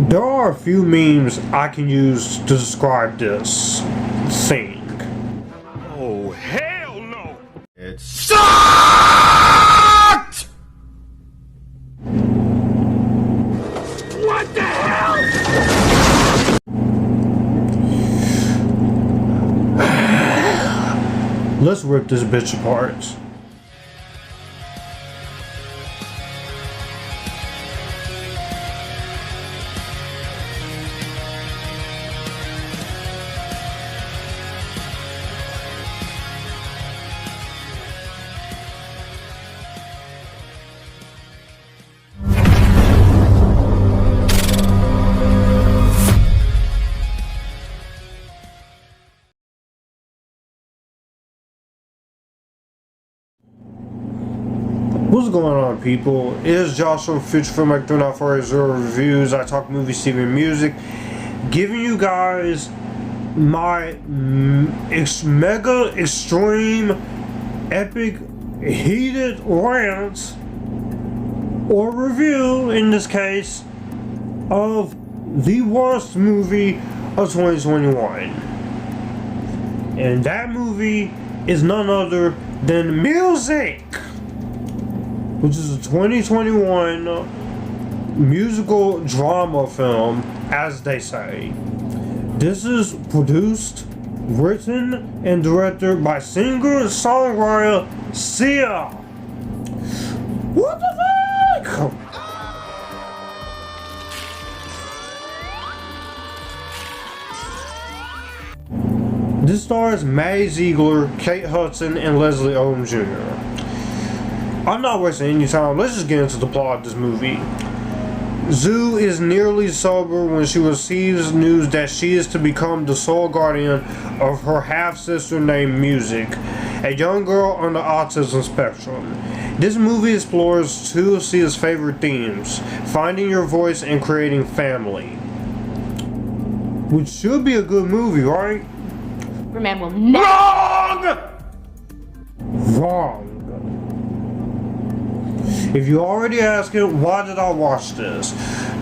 There are a few memes I can use to describe this thing. Oh, hell no! It sucked! What the hell? Let's rip this bitch apart. What's going on, people? It is Josh from Future Filmmaker 3940 Reviews. I talk movies, TV, and music, giving you guys my mega extreme epic heated rant or review, in this case, of the worst movie of 2021. And that movie is none other than Music, which is a 2021 musical drama film, as they say. This is produced, written, and directed by singer-songwriter Sia. What the fuck? This stars Maddie Ziegler, Kate Hudson, and Odom Jr. I'm not wasting any time. Let's just get into the plot of this movie. Zoo is nearly sober when she receives news that she is to become the sole guardian of her half-sister named Music, a young girl on the autism spectrum. This movie explores two of Sia's favorite themes: finding your voice and creating family. Which should be a good movie, right? Man will never. Wrong! If you're already asking, why did I watch this?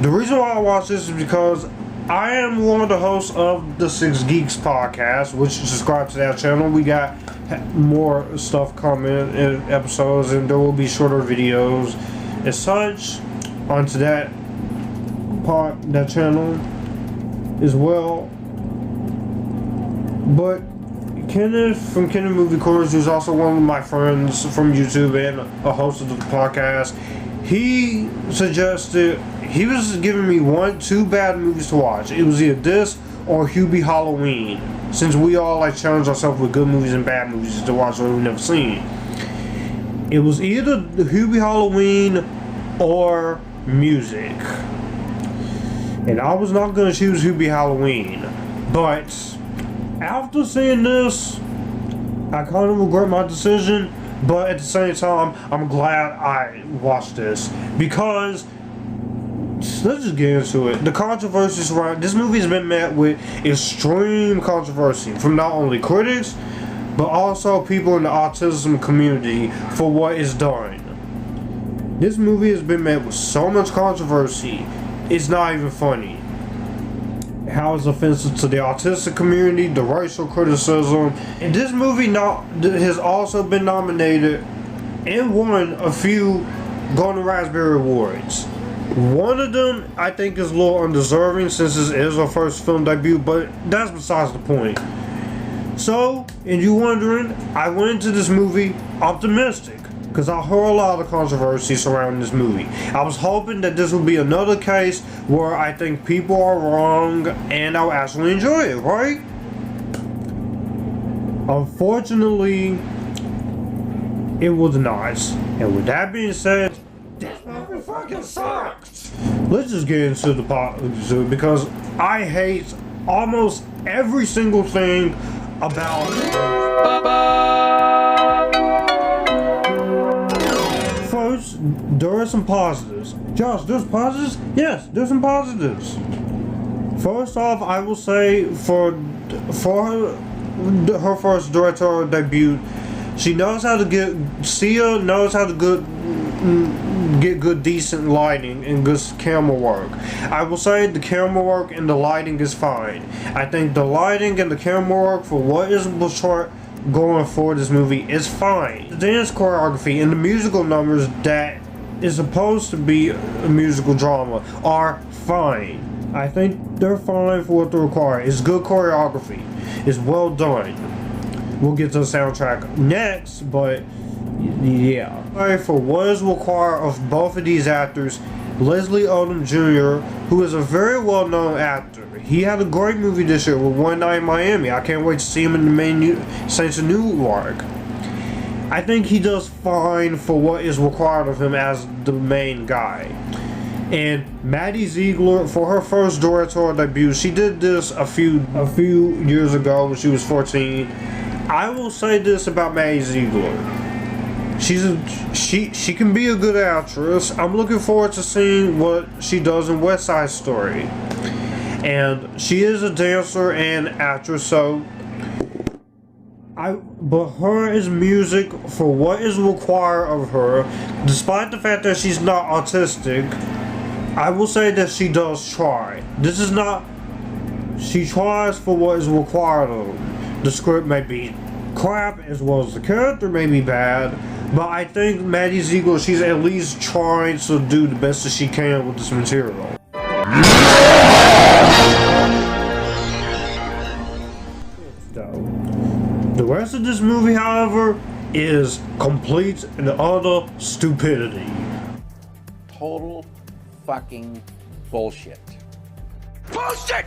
The reason why I watched this is because I am one of the hosts of the Six Geeks podcast, which subscribe to that channel. We got more stuff coming in episodes, and there will be shorter videos as such onto that channel as well. But Kenneth from Kenneth Movie Corners, who's also one of my friends from YouTube and a host of the podcast, he suggested, he was giving me two bad movies to watch. It was either this or Hubie Halloween, since we all like challenge ourselves with good movies and bad movies to watch that we've never seen. It was either the Hubie Halloween or Music, and I was not going to choose Hubie Halloween, but after seeing this, I kind of regret my decision, but at the same time, I'm glad I watched this, because let's just get into it. The controversy surrounding this movie has been met with extreme controversy from not only critics, but also people in the autism community for what it's done. This movie has been met with so much controversy, it's not even funny. How it's offensive to the autistic community, the racial criticism. And this movie has also been nominated and won a few Golden Raspberry Awards. One of them I think is a little undeserving since this is her first film debut, but that's besides the point. So, and you wondering, I went into this movie optimistic, because I heard a lot of controversy surrounding this movie. I was hoping that this would be another case where I think people are wrong and I'll actually enjoy it, right? Unfortunately, it was not. And with that being said, this movie fucking sucks! Let's just get into the plot, because I hate almost every single thing about it. First, there are some positives. Josh, there's positives? Yes, there's some positives. First off, I will say for her first directorial debut, Sia knows how to get good decent lighting and good camera work. I will say the camera work and the lighting is fine. I think the lighting and the camera work for what is going for this movie is fine. The dance choreography and the musical numbers that is supposed to be a musical drama are fine. I think they're fine for what they require. It's good choreography. It's well done. We'll get to the soundtrack next, but yeah. For what is required of both of these actors, Leslie Odom Jr., who is a very well-known actor. He had a great movie this year with One Night in Miami. I can't wait to see him in the main Saints of Newark. I think he does fine for what is required of him as the main guy. And Maddie Ziegler, for her first directorial debut, she did this a few years ago when she was 14. I will say this about Maddie Ziegler. She can be a good actress. I'm looking forward to seeing what she does in West Side Story. And she is a dancer and actress, so but her is music for what is required of her, despite the fact that she's not autistic. I will say that she does try. This is not... She tries for what is required of her. The script may be crap as well as the character may be bad, but I think Maddie Ziegler, she's at least trying to do the best that she can with this material. The rest of this movie, however, is complete and utter stupidity. Total fucking bullshit. Bullshit!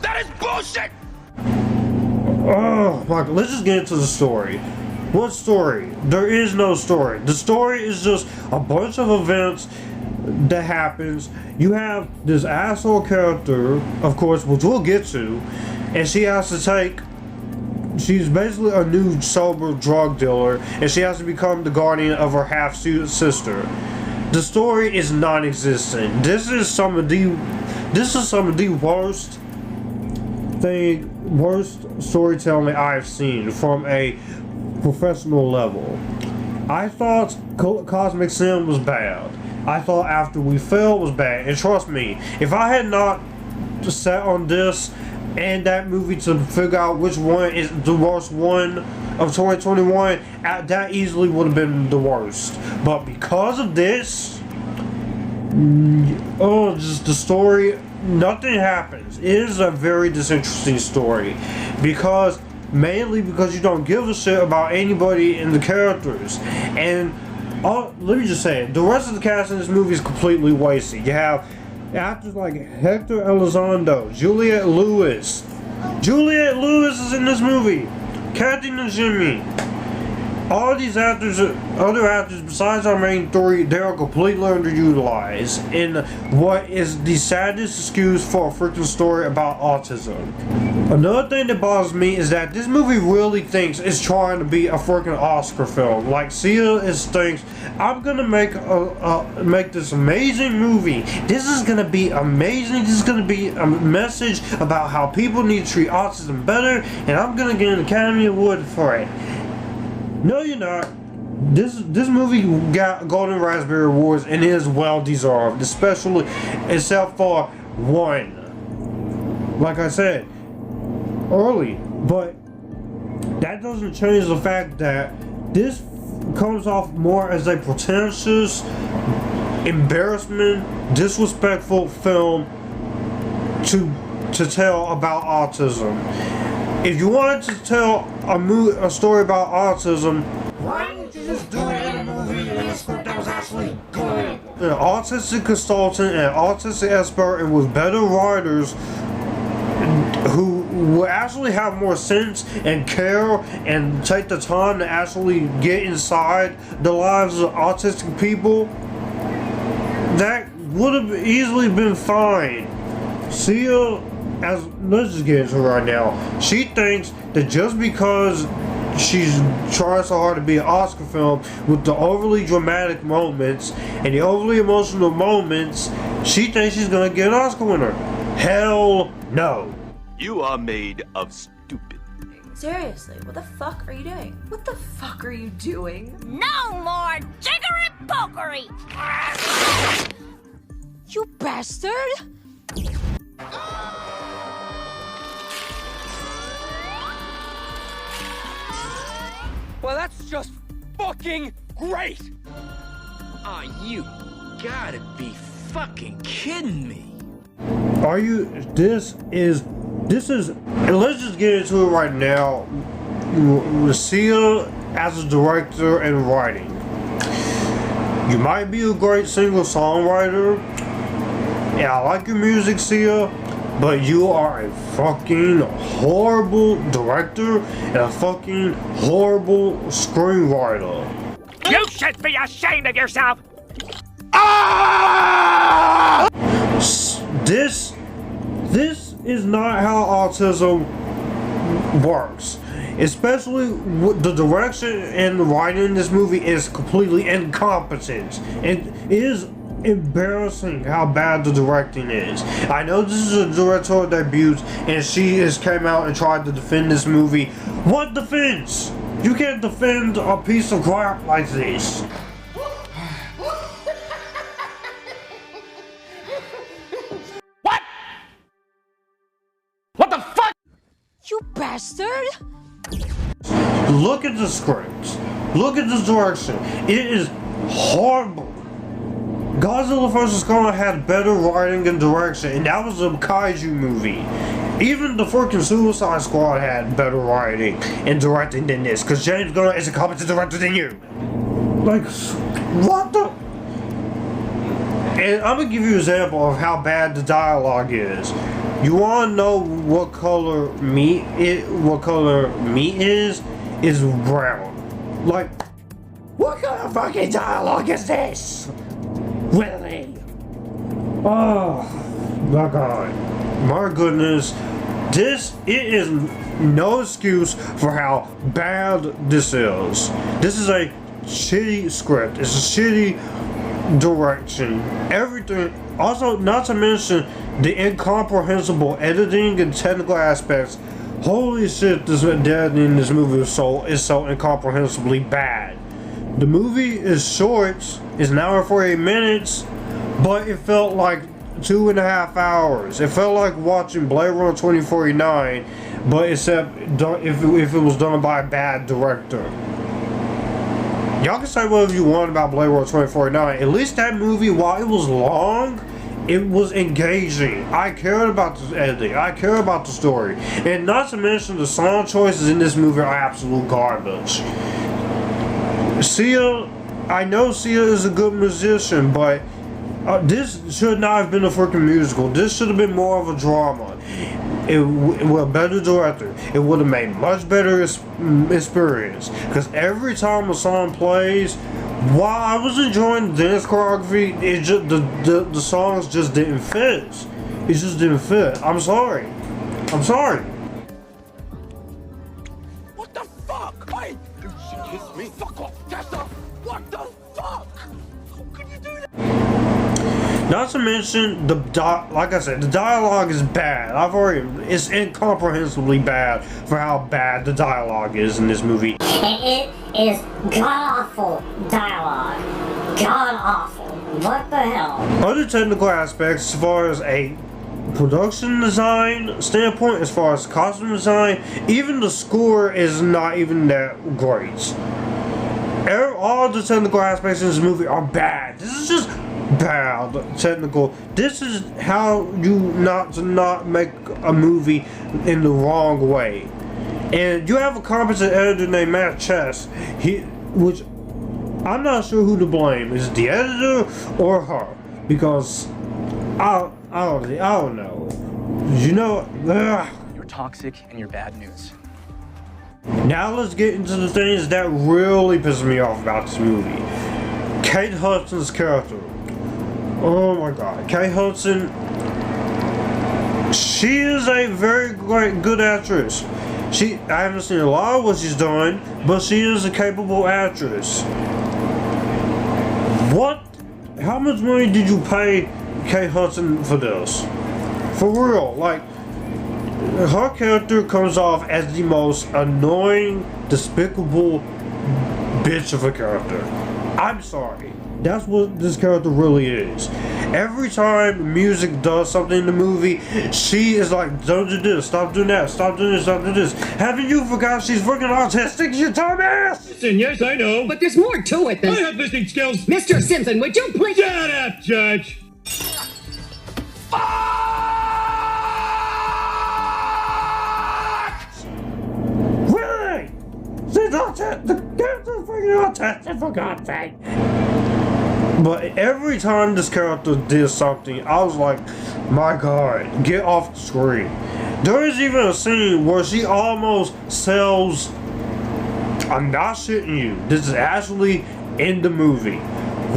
That is bullshit! Oh, Michael, let's just get into the story. What story? There is no story. The story is just a bunch of events that happens. You have this asshole character, of course, which we'll get to, and she has to take... She's basically a new sober drug dealer, and she has to become the guardian of her half-sister. The story is non-existent. This is some of the worst storytelling I've seen from a professional level. I thought Cosmic Sin was bad. I thought After We Fell was bad, and trust me, if I had not sat on this and that movie to figure out which one is the worst one of 2021, that easily would have been the worst. But because of this, just the story, nothing happens. It is a very disinteresting story, mainly because you don't give a shit about anybody in the characters. And let me just say it, the rest of the cast in this movie is completely wasted. You have actors like Hector Elizondo, Juliette Lewis. Juliette Lewis is in this movie. Kathy Najimy. All these actors, other actors besides our main three, they are completely underutilized in what is the saddest excuse for a freaking story about autism. Another thing that bothers me is that this movie really thinks it's trying to be a freaking Oscar film. Like Sia thinks, I'm gonna make this amazing movie. This is gonna be amazing. This is gonna be a message about how people need to treat autism better, and I'm gonna get an Academy Award for it. No, you're not. This movie got Golden Raspberry Awards and is well deserved, especially except for one. Like I said early, but that doesn't change the fact that this comes off more as a pretentious, embarrassment, disrespectful film to tell about autism. If you wanted to tell a story about autism, why didn't you just do it in a movie in a script that was actually good? An autistic consultant and an autistic expert, and with better writers who will actually have more sense and care and take the time to actually get inside the lives of autistic people, that would have easily been fine. Sia, let's just get into it right now. She thinks that just because she's trying so hard to be an Oscar film with the overly dramatic moments and the overly emotional moments, she thinks she's gonna get an Oscar winner. Hell no. You are made of stupid. Seriously, what the fuck are you doing? What the fuck are you doing? No more jiggery pokery! You bastard! Well, that's just fucking great! Aw, you gotta be fucking kidding me. Are you? This is, and let's just get into it right now. Sia as a director and writing. You might be a great singer-songwriter. Yeah, I like your music, Sia, but you are a fucking horrible director and a fucking horrible screenwriter. You should be ashamed of yourself! This is not how autism works. Especially with the direction and the writing in this movie is completely incompetent. It is embarrassing how bad the directing is. I know this is a directorial debut and she has came out and tried to defend this movie. What defense? You can't defend a piece of crap like this. What? What the fuck? You bastard! Look at the script. Look at the direction. It is horrible. Godzilla vs. Kong had better writing and direction, and that was a kaiju movie. Even the freaking Suicide Squad had better writing and directing than this, because James Gunn is a competent director than you. Like, what the? And I'm gonna give you an example of how bad the dialogue is. You wanna know what color meat is? Is brown. Like, what kind of fucking dialogue is this? Really? Oh my god. My goodness. It is no excuse for how bad this is. This is a shitty script. It's a shitty direction. Everything. Also, not to mention the incomprehensible editing and technical aspects. Holy shit, this editing in this movie is so incomprehensibly bad. The movie is short, it's an hour and 48 minutes, but it felt like 2.5 hours. It felt like watching Blade Runner 2049, but except if it was done by a bad director. Y'all can say whatever you want about Blade Runner 2049. At least that movie, while it was long, it was engaging. I cared about the editing. I care about the story. And not to mention the song choices in this movie are absolute garbage. Sia, I know Sia is a good musician, but this should not have been a freaking musical. This should have been more of a drama. It with a better director, it would have made much better experience. Because every time a song plays, while I was enjoying the dance choreography, it just the songs just didn't fit. It just didn't fit. I'm sorry. I'm sorry. What the fuck? Hey! You should kiss me. Fuck off, Tessa! What the fuck? How could you do that? Not to mention like I said, the dialogue is bad. It's incomprehensibly bad for how bad the dialogue is in this movie. It is god-awful dialogue. God-awful. What the hell? Other technical aspects, as far as a production design standpoint, as far as costume design, even the score is not even that great. All the technical aspects in this movie are bad. This is just bad technical. This is how you not make a movie in the wrong way. And you have a competent editor named Matt Chess, which I'm not sure who to blame. Is it the editor or her? Because I don't know. You know, You're toxic and you're bad news. Now let's get into the things that really piss me off about this movie. Kate Hudson's character. Oh my god. Kate Hudson, she is a very good actress. I haven't seen a lot of what she's done, but she is a capable actress. How much money did you pay Kate Hudson for this? For real, like, her character comes off as the most annoying, despicable bitch of a character. I'm sorry. That's what this character really is. Every time music does something in the movie, she is like, don't do this, stop doing that, stop doing this, stop doing this. Haven't you forgot she's freaking autistic, you dumbass? Listen, yes, I know. But there's more to it than... I have listening skills. Mr. Simpson, would you please... Shut up, Judge. Really? She's autistic. The character's freaking autistic, for God's sake. But every time this character did something, I was like, my God, get off the screen. There is even a scene where she almost sells, I'm not shitting you, this is actually in the movie,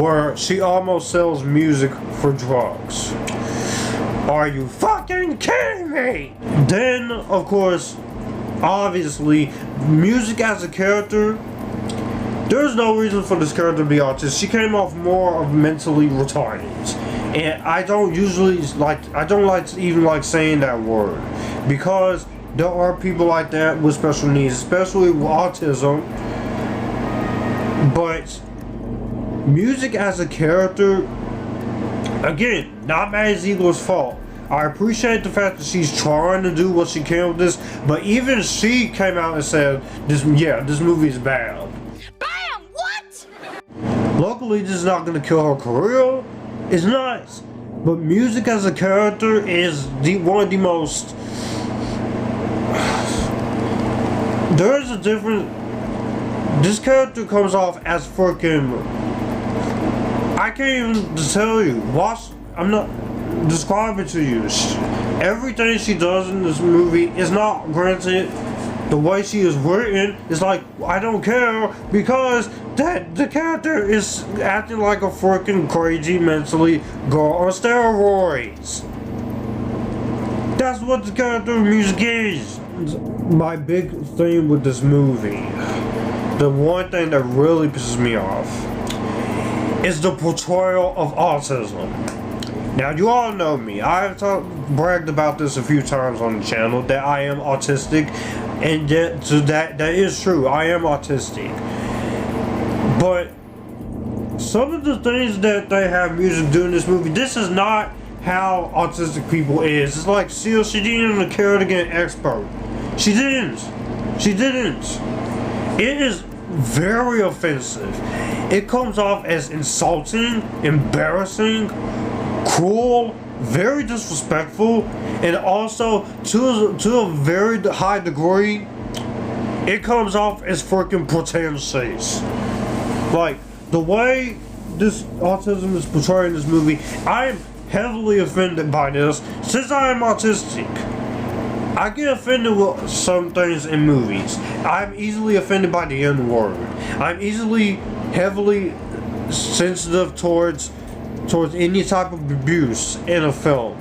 where she almost sells music for drugs. Are you fucking kidding me? Then, of course, obviously, music as a character, there's no reason for this character to be autistic. She came off more of mentally retarded. And I don't like to even like saying that word. Because there are people like that with special needs, especially with autism. But music as a character, again, not Maddie Ziegler's fault. I appreciate the fact that she's trying to do what she can with this, but even she came out and said, this movie is bad. Bam! What? Luckily, this is not going to kill her career. It's nice. But music as a character is one of the most... There is a different... This character comes off as freaking... I can't even tell you. I'm not... Describe it to you. Everything she does in this movie is not, granted, the way she is written is like, I don't care, because the character is acting like a freaking crazy mentally girl on steroids. That's what the character music is. My big thing with this movie, the one thing that really pisses me off, is the portrayal of autism. Now, you all know me. I've bragged about this a few times on the channel, that I am autistic, and that is true. I am autistic. But some of the things that they have music do in this movie, this is not how autistic people is. It's like, she didn't even care to get an expert. She didn't. She didn't. It is very offensive. It comes off as insulting, embarrassing, cruel, very disrespectful, and also to a very high degree, it comes off as freaking pretentious. Like, the way this autism is portrayed in this movie, I am heavily offended by this. Since I am autistic, I get offended with some things in movies. I'm easily offended by the N-word. I'm easily heavily sensitive towards any type of abuse in a film.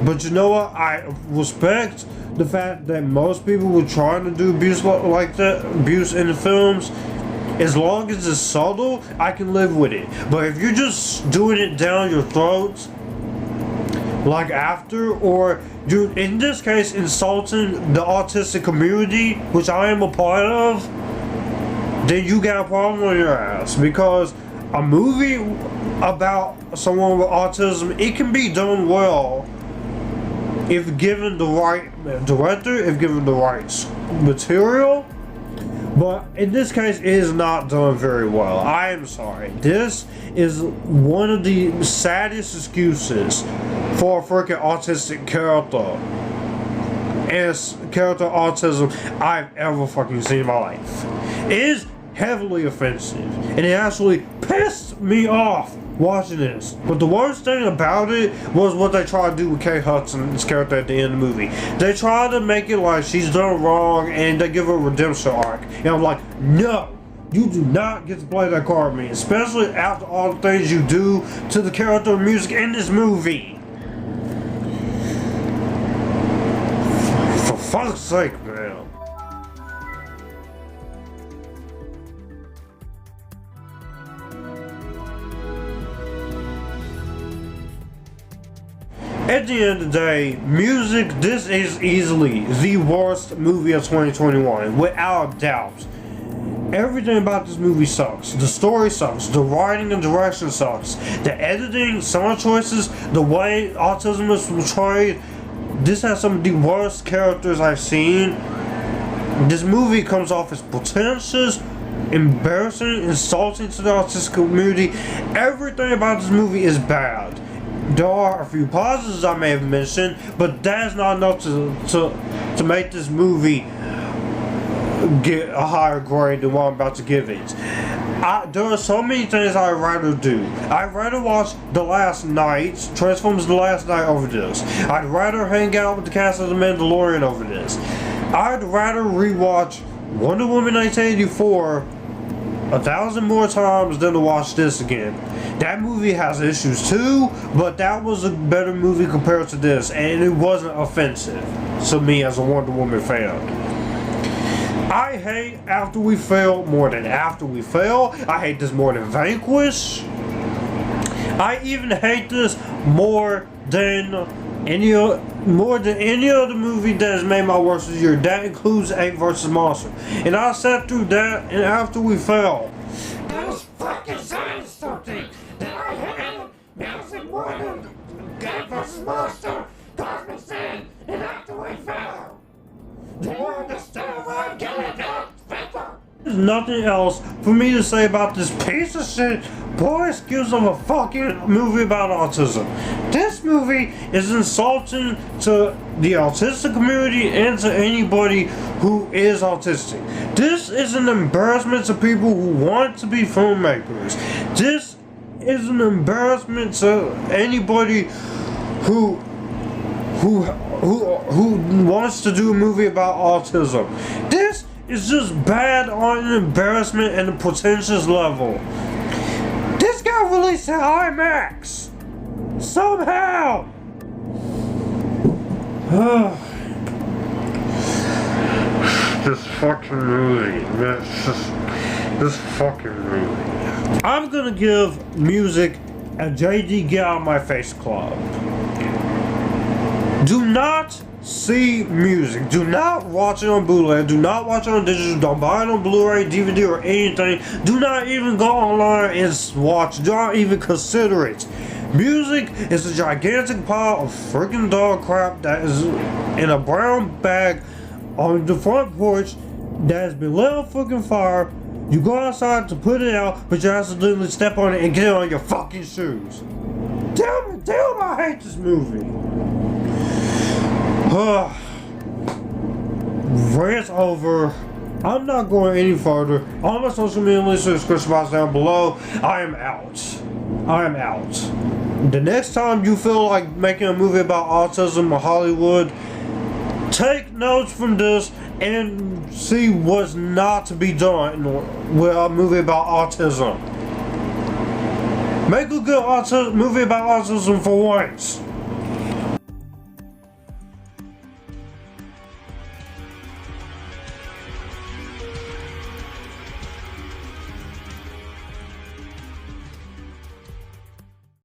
But you know what? I respect the fact that most people were trying to do abuse like that, abuse in the films. As long as it's subtle, I can live with it. But if you're just doing it down your throats, like after, or dude, in this case, insulting the autistic community, which I am a part of, then you got a problem on your ass. Because a movie about someone with autism, it can be done well if given the right director, if given the right material, but in this case it is not done very well. I am sorry. This is one of the saddest excuses for a freaking autistic character as character autism I've ever fucking seen in my life. It is heavily offensive, and it actually pissed me off watching this. But the worst thing about it was what they tried to do with Hudson's character at the end of the movie. They tried to make it like she's done wrong and they give her a redemption arc. And I'm like, no, you do not get to play that card, man. Especially after all the things you do to the character music in this movie. For fuck's sake, man. At the end of the day, music, this is easily the worst movie of 2021, without a doubt. Everything about this movie sucks. The story sucks. The writing and direction sucks. The editing, song choices, the way autism is portrayed. This has some of the worst characters I've seen. This movie comes off as pretentious, embarrassing, insulting to the autistic community. Everything about this movie is bad. There are a few positives I may have mentioned, but that's not enough to make this movie get a higher grade than what I'm about to give it. There are so many things I'd rather do. I'd rather watch The Last Night, Transformers The Last Night over this. I'd rather hang out with the cast of The Mandalorian over this. I'd rather rewatch Wonder Woman 1984 1,000 more times than to watch this again. That movie has issues too, but that was a better movie compared to this, and it wasn't offensive to me as a Wonder Woman fan. I hate After We Fail more than After We Fail. I hate this more than Vanquish. I even hate this more than any other movie that has made my worst of the year. That includes Ape vs. Monster. And I sat through that and After We Fail. I was fucking saying something that I hated music more than Ape vs. Monster, Cosmic Sin, and After We Fail. Do you understand where I'm getting at, people? There's nothing else for me to say about this piece of shit poor excuse of a fucking movie about autism. This movie is insulting to the autistic community and to anybody who is autistic. This is an embarrassment to people who want to be filmmakers. This is an embarrassment to anybody who wants to do a movie about autism. This is just bad on an embarrassment and a pretentious level. This got released at IMAX somehow. This fucking movie. This fucking movie. I'm gonna give music a JD Get Out of My Face club. Do not see music. Do not watch it on bootleg. Do not watch it on digital. Don't buy it on Blu-ray, DVD, or anything. Do not even go online and watch. Do not even consider it. Music is a gigantic pile of freaking dog crap that is in a brown bag on the front porch that has been lit on fucking fire. You go outside to put it out, but you accidentally step on it and get it on your fucking shoes. Damn, I hate this movie. Rant over. I'm not going any further. All my social media links in the description box down below. I am out. The next time you feel like making a movie about autism or Hollywood, take notes from this and see what's not to be done with a movie about autism. Make a good movie about autism for once.